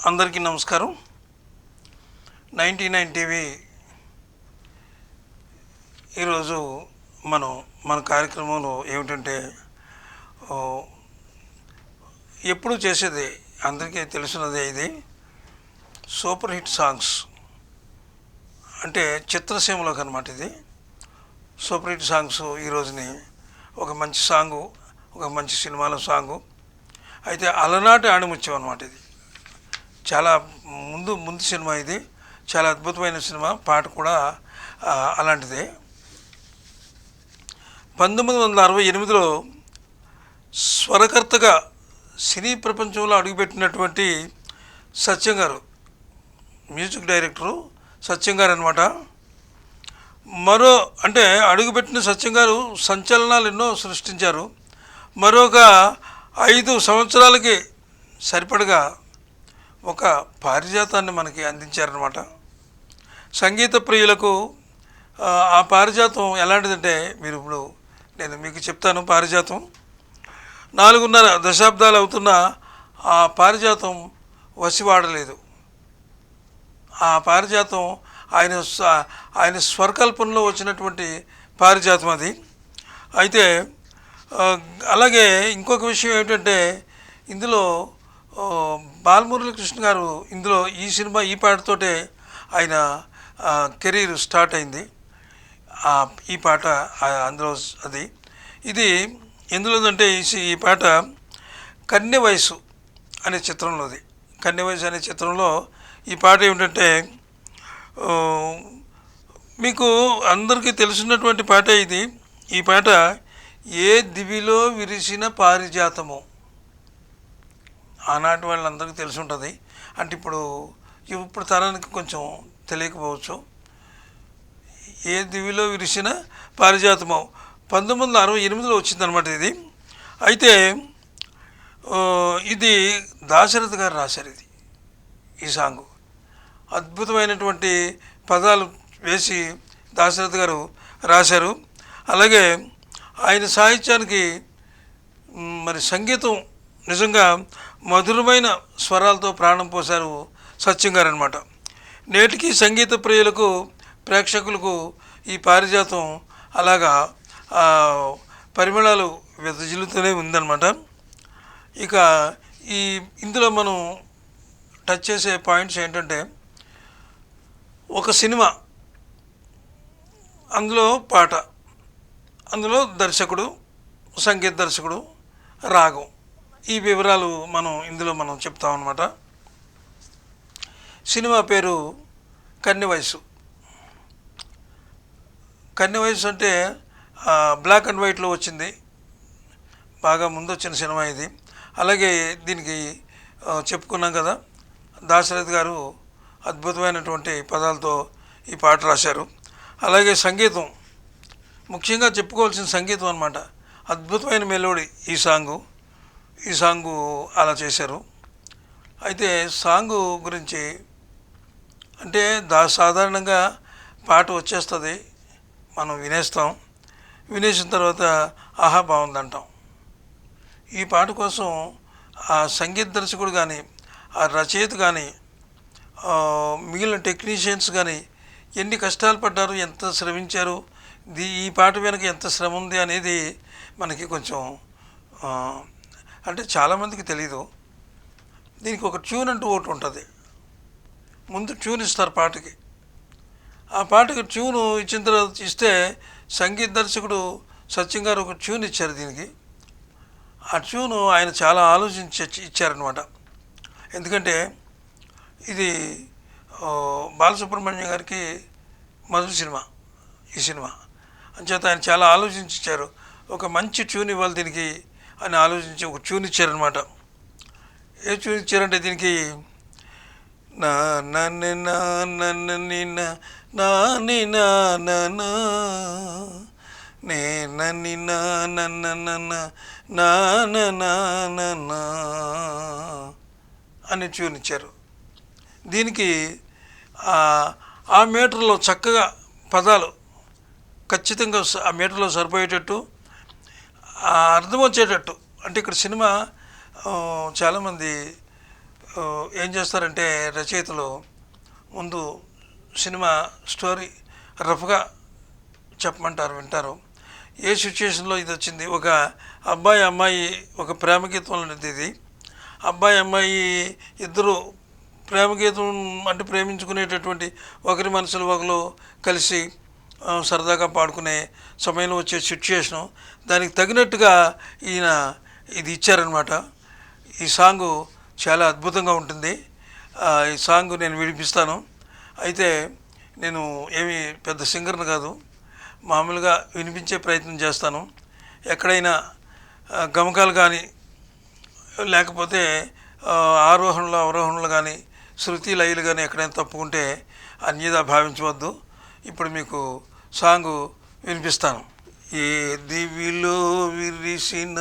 అందరికీ నమస్కారం. 99 టీవీ ఈరోజు మన కార్యక్రమంలో ఏమిటంటే, ఎప్పుడు చేసేది అందరికీ తెలిసినదే. ఇది సూపర్ హిట్ సాంగ్స్ అంటే చిత్రసీమలోకి అనమాట. ఇది సూపర్ హిట్ సాంగ్స్. ఈరోజుని ఒక మంచి సాంగు, ఒక మంచి సినిమాలో సాంగు అయితే అలనాటి ఆణిముత్యం అనమాట. ఇది చాలా ముందు సినిమా. ఇది చాలా అద్భుతమైన సినిమా. పాట కూడా అలాంటిదే. 1968లో స్వరకర్తగా సినీ ప్రపంచంలో అడుగుపెట్టినటువంటి సత్యం గారు, మ్యూజిక్ డైరెక్టరు సత్యం గారు అనమాట. అడుగుపెట్టిన సత్యం గారు సంచలనాలు ఎన్నో సృష్టించారు. మరొక 5 సంవత్సరాలకి సరిపడగా ఒక పారిజాతాన్ని మనకి అందించారనమాట. సంగీత ప్రియులకు ఆ పారిజాతం ఎలాంటిదంటే, నేను మీకు చెప్తాను. పారిజాతం 4.5 దశాబ్దాలు అవుతున్న ఆ పారిజాతం వసివాడలేదు. ఆ పారిజాతం ఆయన స్వరకల్పనలో వచ్చినటువంటి పారిజాతం అది. అయితే అలాగే ఇంకొక విషయం ఏమిటంటే, ఇందులో బాలమురళీకృష్ణ గారు ఈ పాటతోటే ఆయన కెరీర్ స్టార్ట్ అయింది. ఈ పాట అందులో ఇది ఎందులోదంటే, ఈ పాట కన్య వయసు అనే చిత్రంలోది. కన్య వయసు అనే చిత్రంలో ఈ పాట ఏమిటంటే, మీకు అందరికీ తెలిసినటువంటి పాట ఇది. ఈ పాట ఏ దివిలో విరిసిన పారిజాతము. ఆనాటి వాళ్ళందరికీ తెలిసి ఉంటుంది. అంటే ఇప్పుడు తరానికి కొంచెం తెలియకపోవచ్చు. ఏ దివిలో విరిసిన పారిజాతము 1968లో వచ్చిందనమాట ఇది. అయితే ఇది దాశరథి గారు రాశారు. ఈ సాంగు అద్భుతమైనటువంటి పదాలు వేసి దాశరథి గారు రాశారు. అలాగే ఆయన సాహిత్యానికి సంగీతం నిజంగా మధురమైన స్వరాలతో ప్రాణం పోశారు సత్యం గారు అనమాట. నేటికి సంగీత ప్రియులకు, ప్రేక్షకులకు ఈ పారిజాతం అలాగా పరిమళాలు వెదజిల్లుతూనే ఉందన్నమాట. ఇక ఇందులో మనం టచ్ చేసే పాయింట్స్ ఏంటంటే, ఒక సినిమా, అందులో పాట, అందులో దర్శకుడు, సంగీత దర్శకుడు, రాగం, ఈ వివరాలు ఇందులో మనం చెప్తామన్నమాట. సినిమా పేరు కన్య వయసు. కన్య వయసు అంటే బ్లాక్ అండ్ వైట్లో వచ్చింది. బాగా ముందు వచ్చిన సినిమా ఇది. అలాగే దీనికి చెప్పుకున్నాం కదా, దాశరథి గారు అద్భుతమైనటువంటి పదాలతో ఈ పాట రాశారు. అలాగే సంగీతం, ముఖ్యంగా చెప్పుకోవాల్సిన సంగీతం అన్నమాట. అద్భుతమైన మెలోడీ ఈ సాంగు అలా చేశారు. అయితే సాంగు గురించి అంటే సాధారణంగా పాట వచ్చేస్తుంది, మనం వినేసిన తర్వాత ఆహా బాగుందంటాం. ఈ పాట కోసం ఆ సంగీత దర్శకుడు కానీ, ఆ రచయిత కానీ, మిగిలిన టెక్నీషియన్స్ కానీ ఎన్ని కష్టాలు పడ్డారు, ఎంత శ్రమించారు, ఈ పాట వెనక ఎంత శ్రమ ఉంది అనేది మనకి కొంచెం అంటే చాలామందికి తెలీదు. దీనికి ఒక ట్యూన్ అంటూ ఒకటి ఉంటుంది. ముందు ట్యూన్ ఇస్తారు పాటకి. ఆ పాటకి ట్యూను ఇచ్చిన తర్వాత సంగీత దర్శకుడు సత్యం గారు ఒక ట్యూన్ ఇచ్చారు దీనికి. ఆ ట్యూను ఆయన చాలా ఆలోచించి ఇచ్చారనమాట. ఎందుకంటే ఇది బాలసుబ్రహ్మణ్యం గారికి మొదటి సినిమా ఈ సినిమా. అంచేత ఆయన చాలా ఆలోచించారు. ఒక మంచి ట్యూన్ ఇవ్వాలి దీనికి అని ఆలోచించి ఒక ట్యూన్ ఇచ్చారనమాట. ఏ ట్యూన్ ఇచ్చారంటే, దీనికి నా నన్ను నా నన్ను నిన్న నాని నా నే నన్ని నా నన్న నన్న నా అని ట్యూన్ ఇచ్చారు. దీనికి ఆ మీటర్లో చక్కగా పదాలు ఖచ్చితంగా ఆ మీటర్లో సరిపోయేటట్టు, అర్థం వచ్చేటట్టు. అంటే ఇక్కడ సినిమా చాలామంది ఏం చేస్తారంటే రచయితలు ముందు సినిమా స్టోరీ రఫ్గా చెప్పమంటారు, వింటారు. ఏ సిచ్యుయేషన్లో ఇది వచ్చింది, ఒక అబ్బాయి అమ్మాయి ఒక ప్రేమ గీతం అనేది ఇది. అబ్బాయి అమ్మాయి ఇద్దరు ప్రేమ గీతం అంటే ప్రేమించుకునేటటువంటి ఒకరి మనసులు ఒకరు కలిసి సరదాగా పాడుకునే సమయంలో వచ్చే సిచ్యుయేషను, దానికి తగినట్టుగా ఈయన ఇది ఇచ్చారనమాట. ఈ సాంగు చాలా అద్భుతంగా ఉంటుంది. ఈ సాంగ్ నేను వినిపిస్తాను. అయితే నేను ఏమి పెద్ద సింగర్ని కాదు, మామూలుగా వినిపించే ప్రయత్నం చేస్తాను. ఎక్కడైనా గమకాలు కానీ లేకపోతే ఆరోహణలు అవరోహణలు కానీ శృతి లయలు కానీ ఎక్కడైనా తప్పుకుంటే అన్యదా భావించవద్దు. ఇప్పుడు మీకు సాంగు వినిపిస్తాను. ఏ దివిలో విరిసిన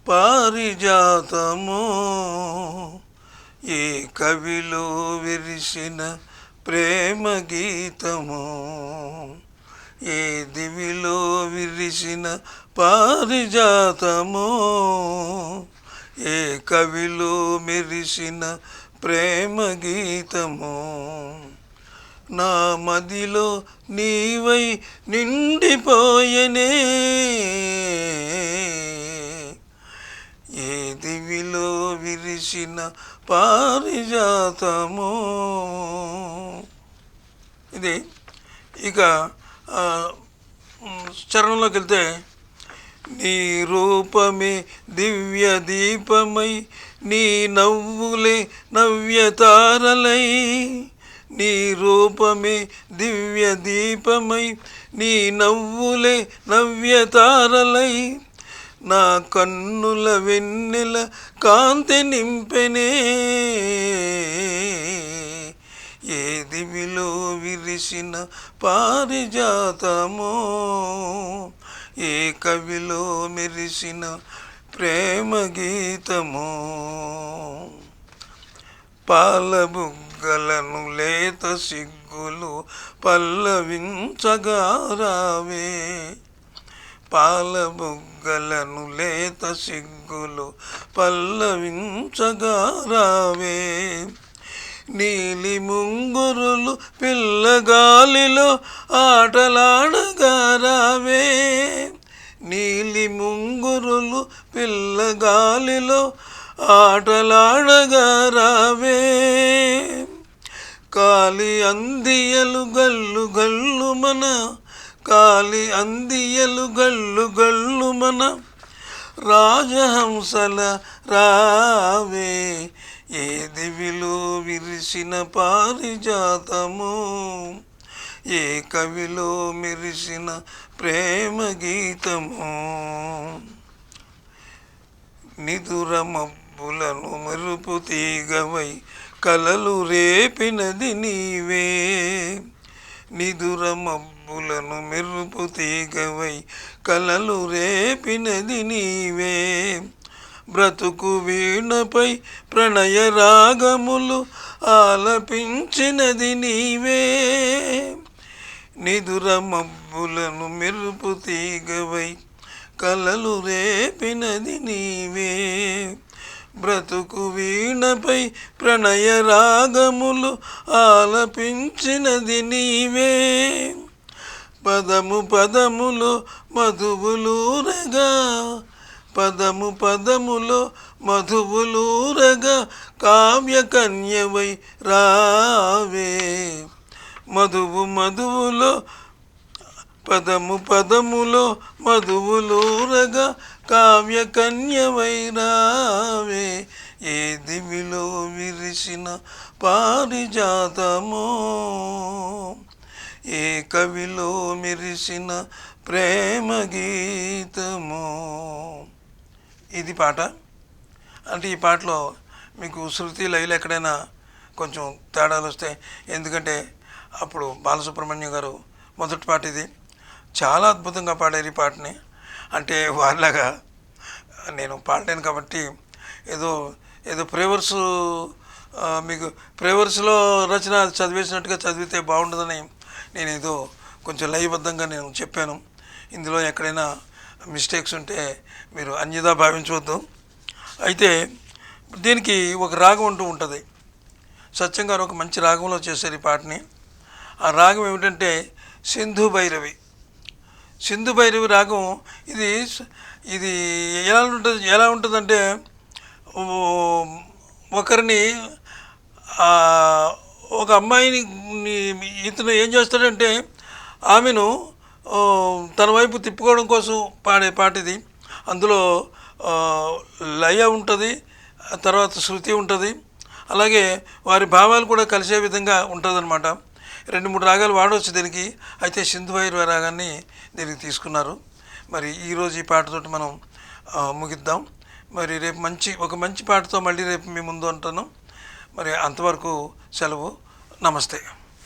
పారిజాతము, ఏ కవిలో విరిసిన ప్రేమ గీతము, ఏ దివిలో విరిసిన పారిజాతము, ఏ కవిలో మెరిసిన ప్రేమ గీతము, నా మదిలో నీవై నిండిపోయనే, ఏ దివిలో విరిసిన పారిజాతము. ఇది ఇక చరణంలోకి వెళ్తే, నీ రూపమే దివ్య దీపమై, నీ నవ్వులే నవ్యతారలై, నీ రూపమే దివ్య దీపమై, నీ నవ్వులే నవ్యతారలై, నా కన్నుల వెన్నెల కాంతి నింపెనే, ఏ దివిలో విరిసిన పారిజాతమో, ఏ కవిలో మెరిసిన ప్రేమ గీతము, పాలబుగ్గలను లేత సిగ్గులు పల్లవించగా రావే, పాలబుగ్గలను లేత సిగ్గులు పల్లవించగా రావే, నీలి ముంగురులు పిల్లగాలిలో ఆటలాడగా రావే, నీలి ముంగురులు పిల్లగాలిలో ఆటలాడగా రావే, కాలి అందియలు గల్లు గల్లు మన, కాలి అందియలు గల్లు గల్లు మన, రాజహంసల రావే, ఏ దివిలో విరిసిన పారిజాతము, ఏ కవిలో మెరిసిన ప్రేమ గీతము, నిదుర మబ్బులను మెరుపు తీగవై కలలు రేపినది నీవే, నిదుర మబ్బులను మెరుపు తీగవై కలలు రేపినది నీవే, బ్రతుకు వీణపై ప్రణయ రాగములు ఆలపించినది నీవే, నిదుర మబ్బులను మెరుపు తీగవై కలలు రేపినది నీవే, బ్రతుకు వీణపై ప్రణయ రాగములు ఆలపించినది నీవే, పదము పదములో మధువులూరగా, పదము పదములో మధువులూరగా కావ్య కన్యవై రావే, మధువు మధువులో పదము పదములో మధువులూరగా కావ్య కన్యవై రావే, ఏ దివిలో విరిసిన పారిజాతమో, ఏ కవిలో మెరిసిన ప్రేమ గీతము. ఇది పాట. అంటే ఈ పాటలో మీకు శృతి లయలు ఎక్కడైనా కొంచెం తేడాలు వస్తాయి, ఎందుకంటే అప్పుడు బాలసుబ్రహ్మణ్యం గారు మొదటి పాట ఇది. చాలా అద్భుతంగా పాడారు ఈ పాటని. అంటే వాళ్ళగా నేను పాడలేను కాబట్టి ఏదో ఏదో ప్రేవర్స్ మీకు ప్రేవర్స్లో రచన చదివేసినట్టుగా చదివితే బాగుంటుందని నేను ఏదో కొంచెం లయబద్ధంగా నేను చెప్పాను. ఇందులో ఎక్కడైనా మిస్టేక్స్ ఉంటే మీరు అన్యదా భావించవద్దు. అయితే దీనికి ఒక రాగం అంటూ ఉంటుంది. సత్యం గారు ఒక మంచి రాగంలో చేశారు ఈ పాటని. ఆ రాగం ఏమిటంటే సింధు భైరవి. సింధు భైరవి రాగం. ఇది ఇది ఎలా ఉంటుందంటే ఒకరిని ఒక అమ్మాయిని ఇతను ఏం చేస్తాడంటే ఆమెను తన వైపు తిప్పుకోవడం కోసం పాడే పాట ఇది. అందులో లయ ఉంటుంది, తర్వాత శృతి ఉంటుంది, అలాగే వారి భావాలు కూడా కలిసే విధంగా ఉంటుందన్నమాట. 2-3 రాగాలు వాడవచ్చు దీనికి. అయితే సింధు భైరవి రాగాన్ని దీనికి తీసుకున్నారు. మరి ఈరోజు ఈ పాటతోటి మనం ముగిద్దాం. మరి రేపు ఒక మంచి పాటతో మళ్ళీ రేపు మీ ముందు ఉంటాను. మరి అంతవరకు సెలవు. నమస్తే.